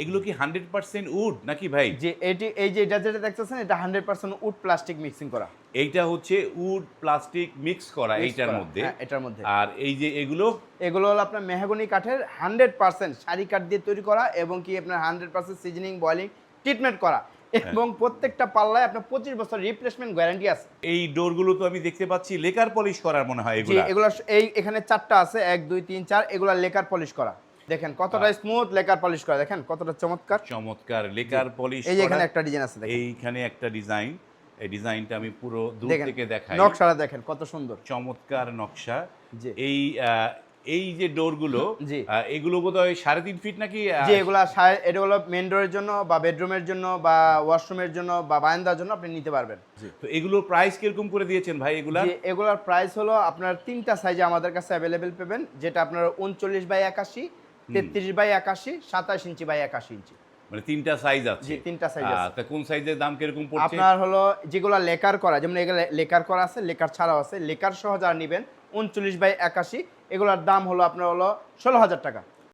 এগুলো কি 100% উড নাকি ভাই? যে এই যে এটা যেটা দেখতেছেন এটা 100% উড প্লাস্টিক মিক্সিং করা। এইটা হচ্ছে উড প্লাস্টিক মিক্স করা Mix এইটার করা, মধ্যে। হ্যাঁ, এটার মধ্যে। আর এই যে এগুলো এগুলো হলো আপনার মেহগনি কাঠের 100% সারি কাঠ দিয়ে তৈরি করা এবং কি আপনার 100% সিজনিং বয়লিং ট্রিটমেন্ট করা এবং প্রত্যেকটা পাল্লায় আপনার 25 বছর রিপ্লেসমেন্ট গ্যারান্টি আছে। এই ডোরগুলো তো আমি দেখতে পাচ্ছি লেকার পলিশ করার মনে হয় জি, এগুলা। এগুলো এই এখানে 4টা আছে 1 2 3 4 এগুলা লেকার পলিশ করা। দেখেন কতটা স্মুথ লেকার পলিশ করা, দেখেন কতটা চমৎকার। চমৎকার লেকার পলিশ এই যে করা। এখানে একটা ডিজাইন আছে দেখেন। এইখানে একটা ডিজাইন, এই ডিজাইনটা আমি পুরো দূর দেখেন থেকে দেখাই। নকশাটা দেখেন কত সুন্দর। চমৎকার নকশা। জি। এই যে ডোরগুলো জি। এগুলো বোধহয় 3.5 ফিট নাকি? যে এগুলা এটা হলো মেন ডোরের জন্য বা বেডরুমের জন্য বা ওয়াশরুমের জন্য বা বারান্দার জন্য আপনি নিতে পারবেন। তো এগুলোর প্রাইস কিরকম করে দিয়েছেন ভাই এগুলা? যে এগুলার প্রাইস হলো আপনার 3টা সাইজে আমাদের কাছে অ্যাভেলেবেল পাবেন, যেটা আপনার 39/81, 33/81, 27 ইঞ্চি বাই 81 ইঞ্চি। মানে 3টা সাইজ আছে। জি, 3টা সাইজ আছে। তা কোন সাইজের দাম কিরকম পড়ছে? আপনার হলো যেগুলা লেকার করা, যেমন এগুলা লেকার করা আছে, লেকার ছাড়াও আছে। লেকার সহ যারা নিবেন 39/81, এগুলার দাম হলো আপনার হলো 16,000 টাকা।